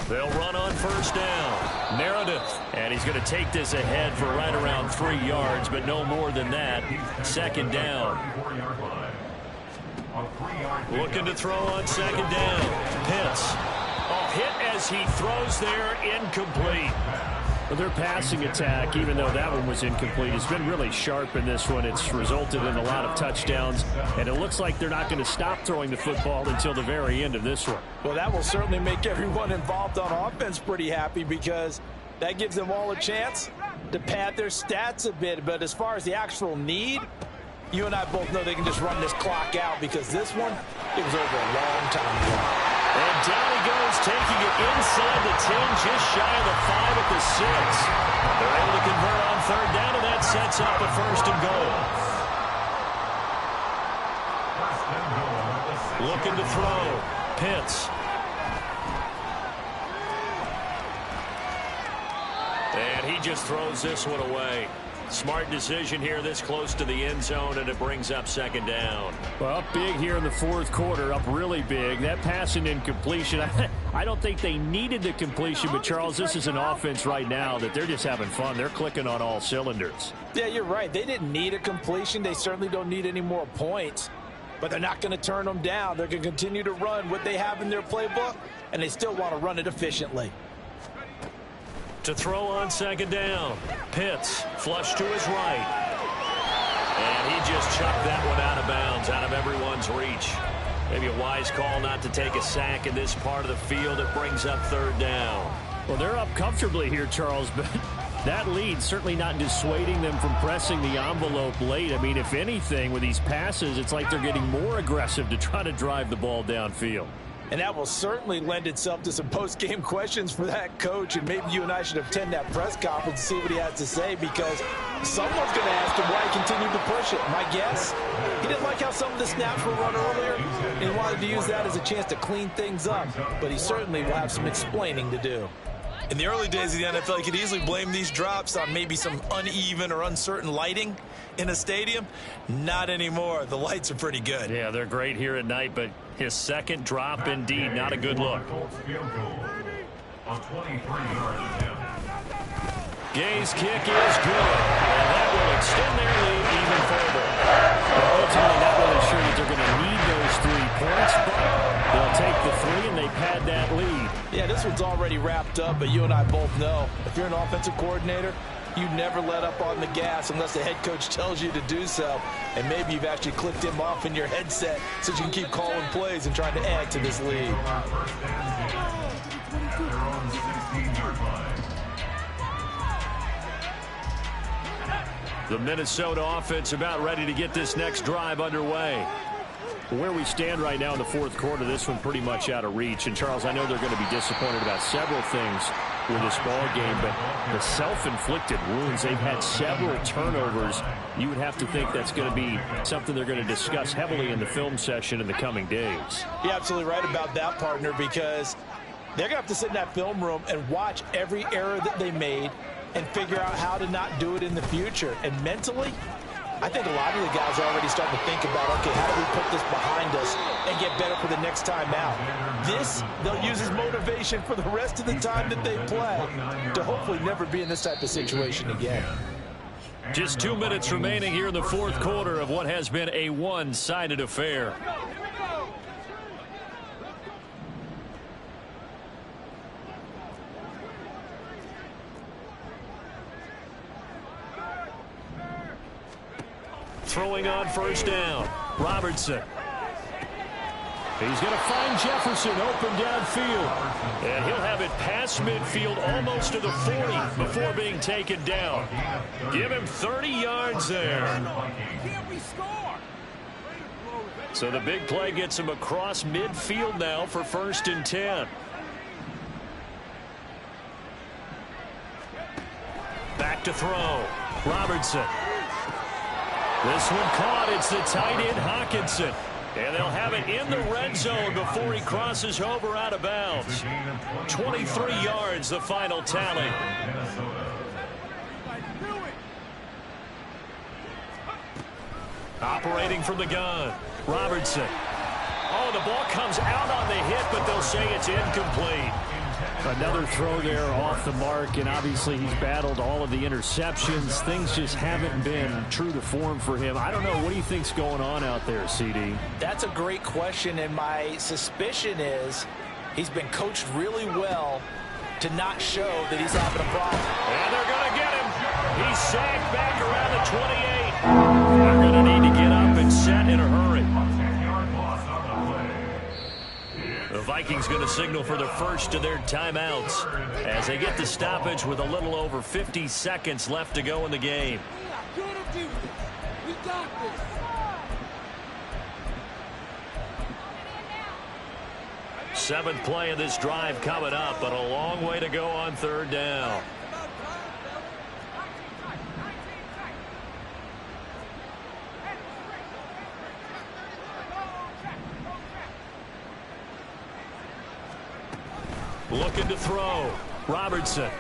They'll run on 1st down. Meredith. And he's going to take this ahead for right around 3 yards, but no more than that. 2nd down. Looking to throw on 2nd down. Pitts. Hit as he throws there, incomplete. Well, their passing attack, even though that one was incomplete, has been really sharp in this one. It's resulted in a lot of touchdowns, and it looks like they're not going to stop throwing the football until the very end of this one. Well, that will certainly make everyone involved on offense pretty happy because that gives them all a chance to pad their stats a bit. But as far as the actual need, you and I both know they can just run this clock out because this one, it was over a long time ago. And down he goes, taking it inside the 10, just shy of the 5 at the 6. They're able to convert on 3rd down, and that sets up a 1st and goal. Looking to throw. Pitts. And he just throws this one away. Smart decision here this close to the end zone, and it brings up 2nd down. Well, up big here in the 4th quarter, up really big. That pass and incompletion, I don't think they needed the completion, but, Charles, this is an offense right now that they're just having fun. They're clicking on all cylinders. Yeah, you're right. They didn't need a completion. They certainly don't need any more points, but they're not going to turn them down. They're going to continue to run what they have in their playbook, and they still want to run it efficiently. To throw on 2nd down. Pitts, flush to his right. And he just chucked that one out of bounds, out of everyone's reach. Maybe a wise call not to take a sack in this part of the field. It brings up 3rd down. Well, they're up comfortably here, Charles, but that lead certainly not dissuading them from pressing the envelope late. I mean, if anything, with these passes, it's like they're getting more aggressive to try to drive the ball downfield. And that will certainly lend itself to some post-game questions for that coach. And maybe you and I should attend that press conference and see what he has to say, because someone's going to ask him why he continued to push it. My guess, he didn't like how some of the snaps were run earlier, and he wanted to use that as a chance to clean things up. But he certainly will have some explaining to do. In the early days of the NFL, you could easily blame these drops on maybe some uneven or uncertain lighting in a stadium. Not anymore. The lights are pretty good. Yeah, they're great here at night, but his second drop, indeed, not a good look. Gay's kick is good, and that will extend their lead even further. They're ultimately not really sure that they're going to need those 3 points, but they'll take the 3 and they pad that lead. Yeah, this one's already wrapped up, but you and I both know if you're an offensive coordinator, you never let up on the gas unless the head coach tells you to do so. And maybe you've actually clicked him off in your headset so you can keep calling plays and trying to add to this lead. The Minnesota offense about ready to get this next drive underway. Where we stand right now in the fourth quarter, this one pretty much out of reach. And, Charles, I know they're going to be disappointed about several things with this ball game, but the self-inflicted wounds, they've had several turnovers. You would have to think that's going to be something they're going to discuss heavily in the film session in the coming days. You're absolutely right about that, partner, because they're going to have to sit in that film room and watch every error that they made and figure out how to not do it in the future. And mentally, I think a lot of the guys are already starting to think about, okay, how do we put this behind us and get better for the next time out? This, they'll use as motivation for the rest of the time that they play to hopefully never be in this type of situation again. Just 2 minutes remaining here in the fourth quarter of what has been a one-sided affair. Throwing on first down, Robertson. He's going to find Jefferson open downfield. And he'll have it past midfield almost to the 40 before being taken down. Give him 30 yards there. So the big play gets him across midfield now for 1st and 10. Back to throw. Robertson. This one caught. It's the tight end, Hawkinson. And they'll have it in the red zone before he crosses over out of bounds. 23 yards, the final tally. Operating from the gun, Robertson. Oh, the ball comes out on the hit, but they'll say it's incomplete. Another throw there off the mark, and obviously he's battled all of the interceptions. Things just haven't been true to form for him. I don't know. What do you think's going on out there, CD? That's a great question, and my suspicion is he's been coached really well to not show that he's having a problem. And they're going to get him. He's sacked back around the 28. They're going to need to get up and set in a hurry. The Vikings going to signal for the first of their timeouts as they get the stoppage with a little over 50 seconds left to go in the game. Seventh play of this drive coming up, but a long way to go on 3rd down. Looking to throw. Robertson. And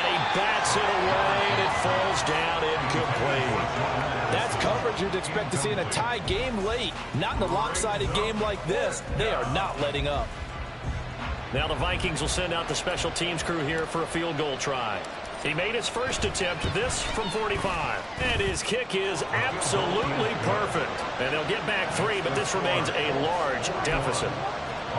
he bats it away, and it falls down incomplete. That's coverage you'd expect to see in a tie game late. Not in a lopsided game like this. They are not letting up. Now the Vikings will send out the special teams crew here for a field goal try. He made his first attempt, this from 45. And his kick is absolutely perfect. And they'll get back 3, but this remains a large deficit.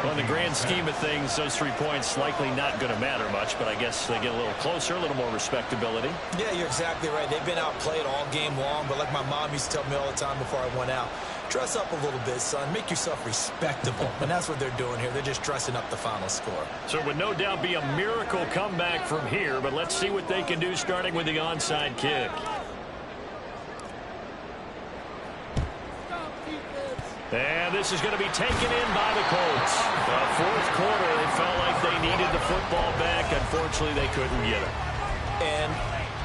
On the grand scheme of things, those 3 points likely not going to matter much, but I guess they get a little closer, a little more respectability. Yeah, you're exactly right. They've been outplayed all game long, but like my mom used to tell me all the time before I went out, dress up a little bit, son. Make yourself respectable. And that's what they're doing here. They're just dressing up the final score. So it would no doubt be a miracle comeback from here, but let's see what they can do starting with the onside kick. And this is going to be taken in by the Colts. The fourth quarter, they felt like they needed the football back. Unfortunately, they couldn't get it. And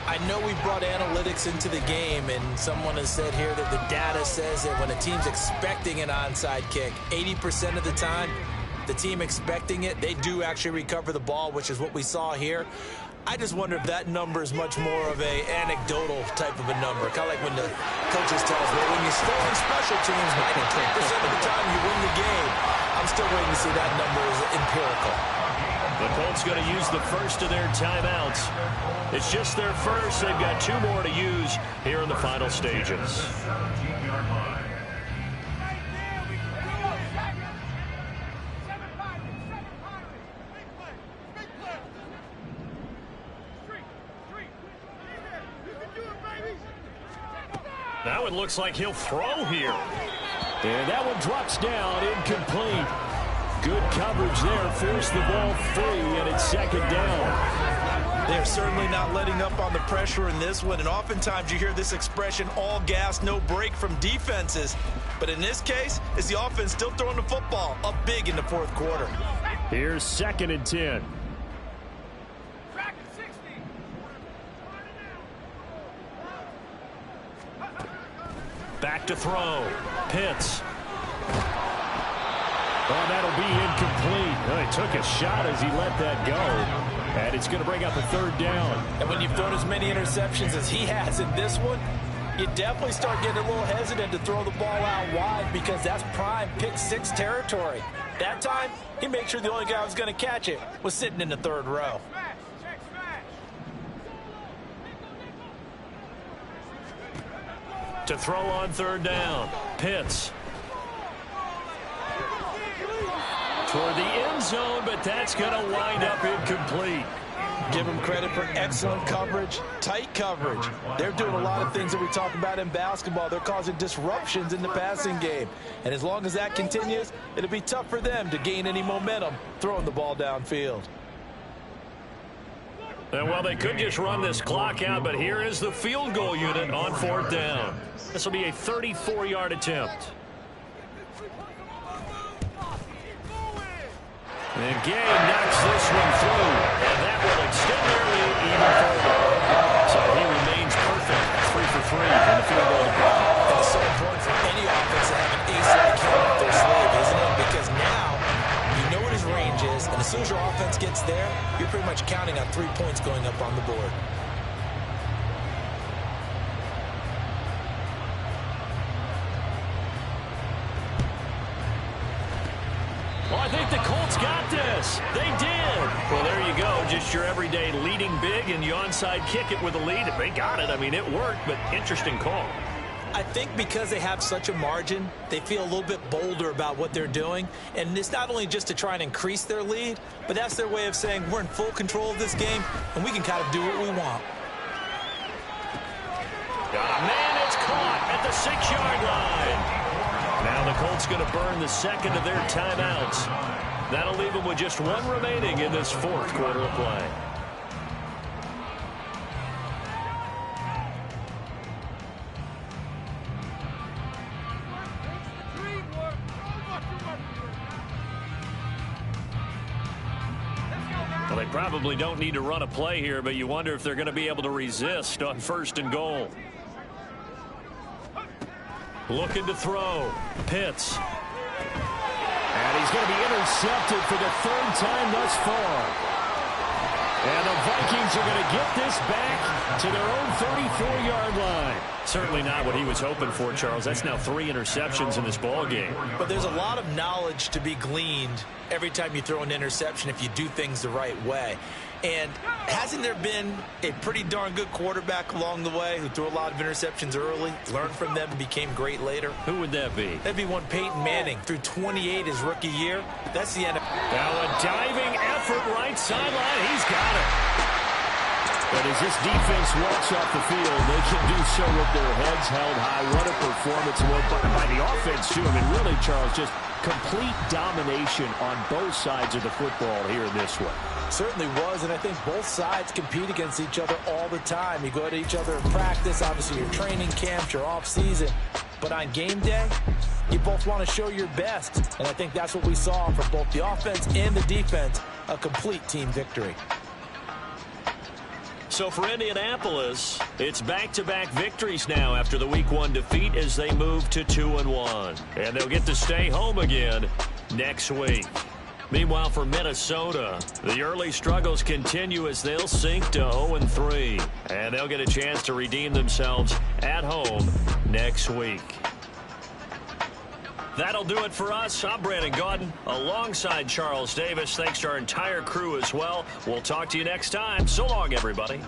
I know we brought analytics into the game, and someone has said here that the data says that when a team's expecting an onside kick, 80% of the time, the team expecting it, they do actually recover the ball, which is what we saw here. I just wonder if that number is much more of a anecdotal type of a number. Kind of like when the coaches tell us, well, when you score on special teams, 93% of the time you win the game. I'm still waiting to see that number is empirical. The Colts going to use the first of their timeouts. It's just their first. They've got 2 more to use here in the final stages. 17-yard line. Now it looks like he'll throw here. And that one drops down, incomplete. Good coverage there, forced the ball free, and it's second down. They're certainly not letting up on the pressure in this one, and oftentimes you hear this expression, all gas, no break from defenses. But in this case, it's the offense still throwing the football up big in the fourth quarter. Here's 2nd and 10. Back to throw. Pitts. Oh, that'll be incomplete. Oh, he took a shot as he let that go. And it's going to bring up a 3rd down. And when you've thrown as many interceptions as he has in this one, you definitely start getting a little hesitant to throw the ball out wide because that's prime pick 6 territory. That time, he made sure the only guy who was going to catch it was sitting in the 3rd row. To throw on 3rd down. Pitts. Toward the end zone, but that's going to wind up incomplete. Give them credit for excellent coverage, tight coverage. They're doing a lot of things that we talk about in basketball. They're causing disruptions in the passing game. And as long as that continues, it'll be tough for them to gain any momentum throwing the ball downfield. And well, they could just run this clock out, but here is the field goal unit on 4th down. This will be a 34-yard attempt. And Gay knocks this one through, and that will extend their lead even further. So he remains perfect, 3 for 3 in the field goal department. And it's so important for any offense to have an ace in the can up their sleeve, isn't it? Because now you know what his range is, and as soon as your offense gets there, you're pretty much counting on 3 points going up on the board. Well, I think the Colts got this. They did. Well, there you go. Just your everyday leading big, and you onside kick it with a lead. They got it. I mean, it worked, but interesting call. I think because they have such a margin, they feel a little bit bolder about what they're doing. And it's not only just to try and increase their lead, but that's their way of saying we're in full control of this game, and we can kind of do what we want. Man, it's caught at the 6-yard line. Now the Colts going to burn the 2nd of their timeouts. That'll leave them with just 1 remaining in this 4th quarter of play. Well, they probably don't need to run a play here, but you wonder if they're going to be able to resist on 1st and goal. Looking to throw. Pitts. And he's going to be intercepted for the 3rd time thus far. And the Vikings are going to get this back to their own 34-yard line. Certainly not what he was hoping for, Charles. That's now 3 interceptions in this ball game. But there's a lot of knowledge to be gleaned every time you throw an interception if you do things the right way. And hasn't there been a pretty darn good quarterback along the way who threw a lot of interceptions early, learned from them, and became great later? Who would that be? That'd be one Peyton Manning, threw 28 his rookie year. That's the NFL. Now a diving effort right sideline. He's got it. But as this defense walks off the field, they can do so with their heads held high. What a performance by the offense, too. I mean, really, Charles, just complete domination on both sides of the football here in this one. Certainly was, and I think both sides compete against each other all the time. You go to each other in practice, obviously your training camps, your off-season. But on game day, you both want to show your best. And I think that's what we saw from both the offense and the defense, a complete team victory. So for Indianapolis, it's back-to-back victories now after the Week 1 defeat as they move to 2-1. And they'll get to stay home again next week. Meanwhile, for Minnesota, the early struggles continue as they'll sink to 0-3. And they'll get a chance to redeem themselves at home next week. That'll do it for us. I'm Brandon Gaudin alongside Charles Davis. Thanks to our entire crew as well. We'll talk to you next time. So long, everybody.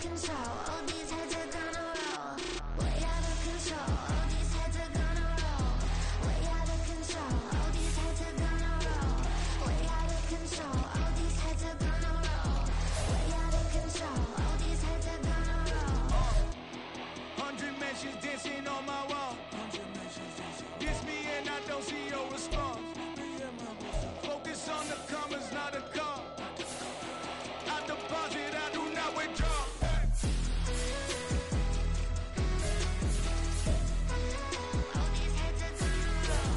control. All these heads are gonna roll. Way out of control. All these heads are gonna roll. Way out of control. All these heads are gonna roll. Way out of control. All these heads are gonna roll. Way out of control. All these heads are gonna roll. 100 mentions dancing on my wall. Diss me and I don't see your response. Focus on the commas, not a call. I deposit, I do not withdraw. All these heads are gonna roll.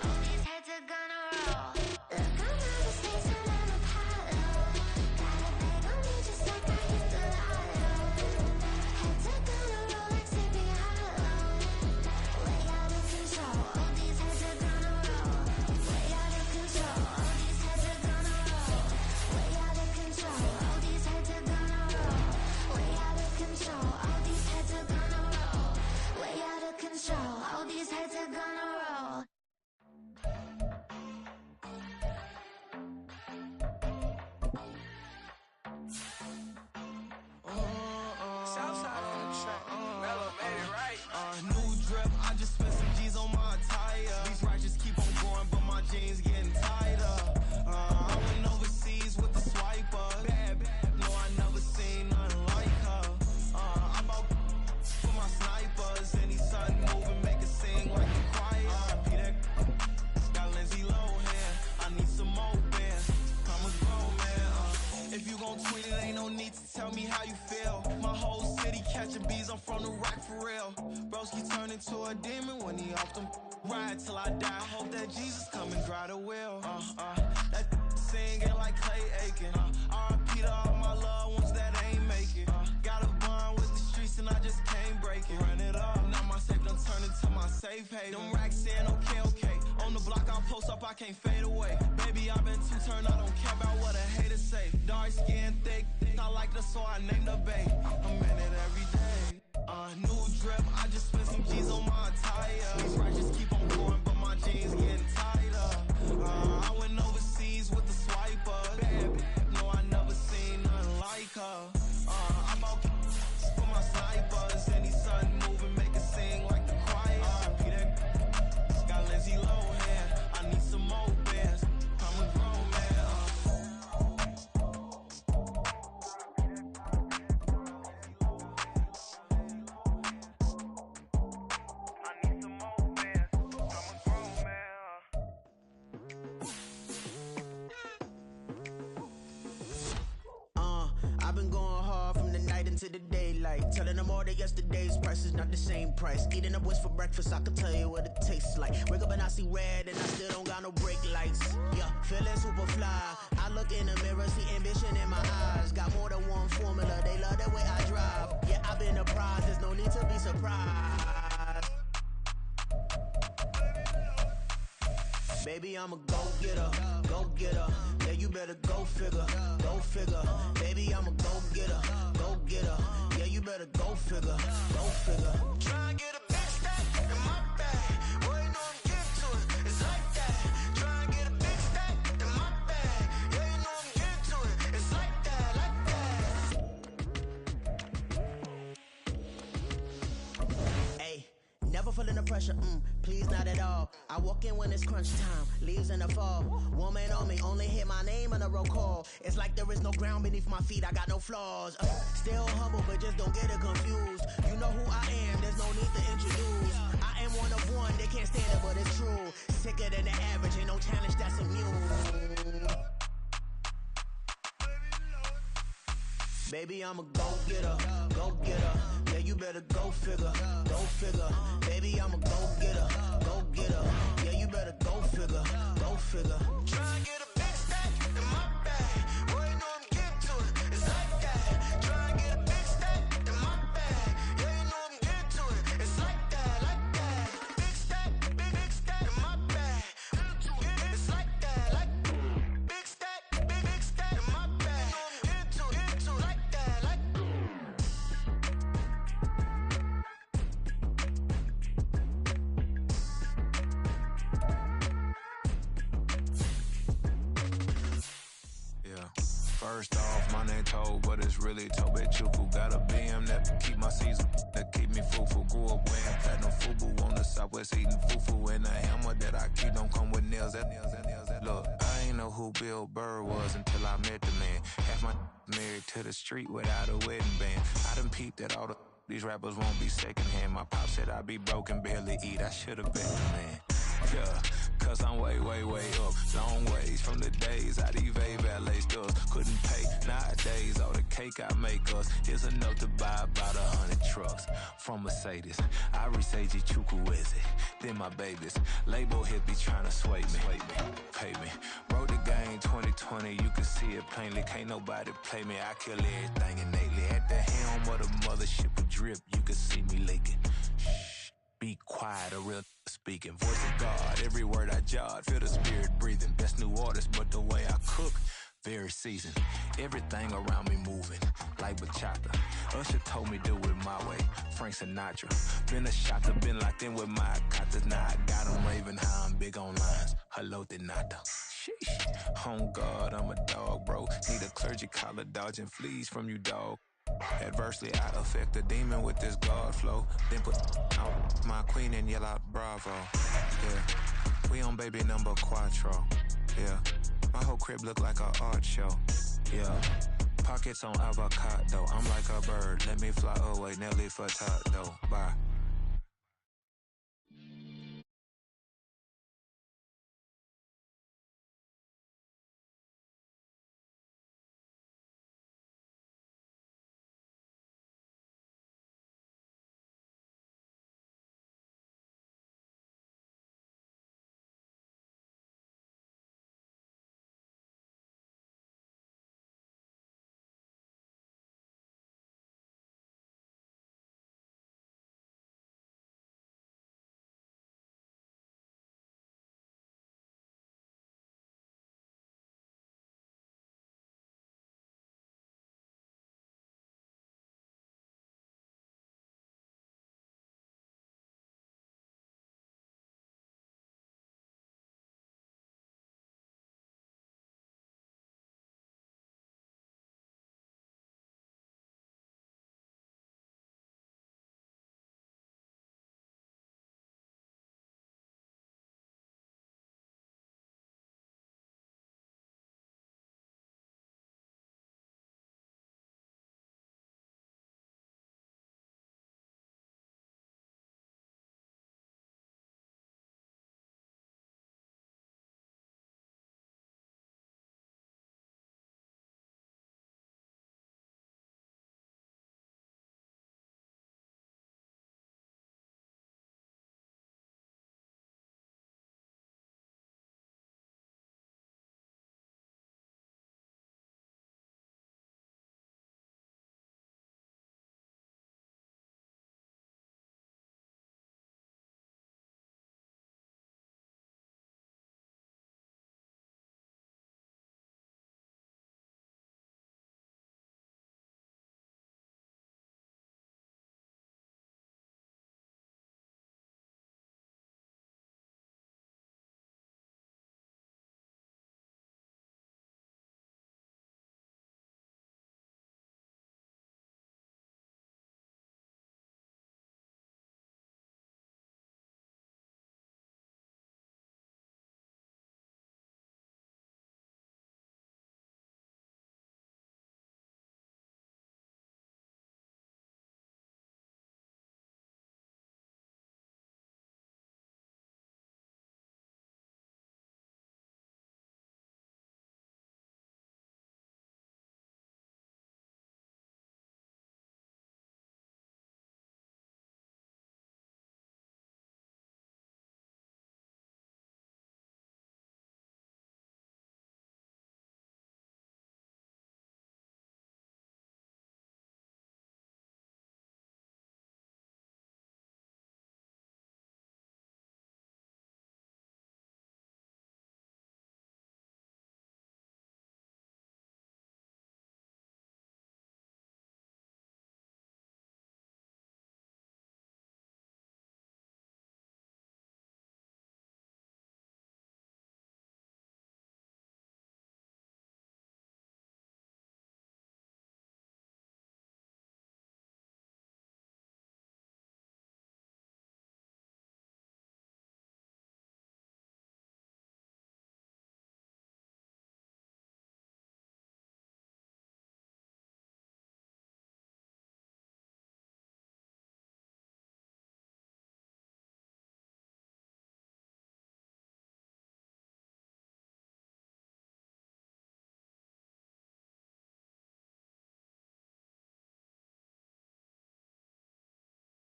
All these heads are gonna roll. Look, I'm out of space and I'm Apollo. Got a bag on me just like I hit the lotto. Heads are gonna roll like Sleepy Hollow. Way out of control. All these heads are gonna roll. Way out of control. All these heads are gonna roll. Way out of control. All these heads are gonna roll. Way out of control. All these heads are gonna roll. Way out of control. All these heads are gonna roll. Southside on the track. Mellow made it right. New drip, I just spent some G's on my attire. These righteous keep on going, but my jeans getting tighter. I went overseas with the swiper. Bad, no, I never seen nothing like her. I bought for my snipers. Any sun moving, make it sing like the choir. Peter got Lindsay Lohan. I need some more bands. I'm a grown man. If you gon' tweet it, ain't no need to tell me how you feel. My whole city catching bees, I'm from the rock for real. Broski turn into a demon when he off them. Ride till I die. I hope that Jesus come and dry the wheel. That singing like Clay Aiken. R.I.P. to all my loved ones that ain't make it. Got a bond with the streets and I just can't break it. Run it up, now my safe done turn into my safe haven. Them racks in, okay. On the block I post up, I can't fade away. Baby, I've been too turned, I don't care about what a hater say. Dark skin, thick, I like the so I named the bay. I'm in it every day. New drip, I just spent some G's on my attire. These righteous keep on going, but my jeans getting tighter. I went overseas with the swiper. Bad, no, I never seen nothing like her. I bought for my snipers. Any sun moving, make it sing like the choir. Peter got Lindsay Lohan. I need some more bands. I'm a grown man. I need some more bands. I'm a grown man. I've been going hard from the night into the daylight. Telling them all that yesterday's price is not the same price. Eating up what's for breakfast, I can tell you what it tastes like. Wake up and I see red and I still don't got no brake lights. Yeah, feeling super fly. I look in the mirror, see ambition in my eyes. Got more than one formula, they love the way I drive. Yeah, I've been a prize, there's no need to be surprised. Baby, I'm a go-getter, go-getter. Yeah, you better go figure, go figure. Baby, I'm a go-getter, go-getter. Yeah, you better go figure, go figure. Try and get a big stack in my bag. Boy, you know I'm getting to it, it's like that. Try and get a big stack in my bag. Yeah, you know I'm getting to it, it's like that, like that. Hey, never feeling the pressure, please not at all. I walk in when it's crunch time, leaves in the fall. Woman on me, only hit my name on a roll call. It's like there is no ground beneath my feet, I got no flaws. Still humble, but just don't get it confused. You know who I am, there's no need to introduce. I am one of one, they can't stand it, but it's true. Sicker than the average, ain't no challenge that's immune. Baby, I'm a go-getter, go-getter. Yeah, you better go figure, go figure. Baby, I'm a go-getter, go-getter. Yeah, you better go figure, go figure. Try and get a big stack in my bag. Boy, you know I'm getting to it, it's like that. Try and get a big stack in my bag. Yeah, you know I'm getting to it, it's like that, like that. Big stack in my bag. It's like that, like big stack in my bag. Into it, like that, like. First off, my name Toad, but it's really Tobe Chuku. Got a BM that keep my season, that keep me fufu. Grew up wearing platinum fubu on the southwest eating fufu. And a hammer that I keep don't come with nails. Look, I ain't know who Bill Burr was until I met the man. Half my married to the street without a wedding band. I done peeped that all these rappers won't be secondhand. My pop said I'd be broken, barely eat. I should've been the man. Yeah, cause I'm way, way, way up. Long ways from the days I eBay valet stores. Couldn't pay nowadays. All the cake I make us is enough to buy about 100 trucks. From Mercedes, I resage Chukwueze. Then my babies, label hippie trying to sway me. Pay me. Wrote the game 2020, you can see it plainly. Can't nobody play me. I kill everything innately. At the helm of the mothership with drip, you can see me leaking. Shh, be quiet, a real speaking. Voice of God, every word I jot. Feel the spirit breathing. Best new artist, but the way I cook, very seasoned. Everything around me moving, like bachata. Usher told me do it my way. Frank Sinatra. Been a shotter, been locked in with my katas. Now I got them raving how I'm big on lines. Hello, Denata. Sheesh. On God, I'm a dog, bro. Need a clergy collar, dodging fleas from you, dog. Adversely, I affect the demon with this God flow. Then put out my queen and yell out bravo. Yeah, we on baby number quattro. Yeah, my whole crib look like a art show. Yeah, pockets on avocado. I'm like a bird, let me fly away, Nelly Furtado. Bye.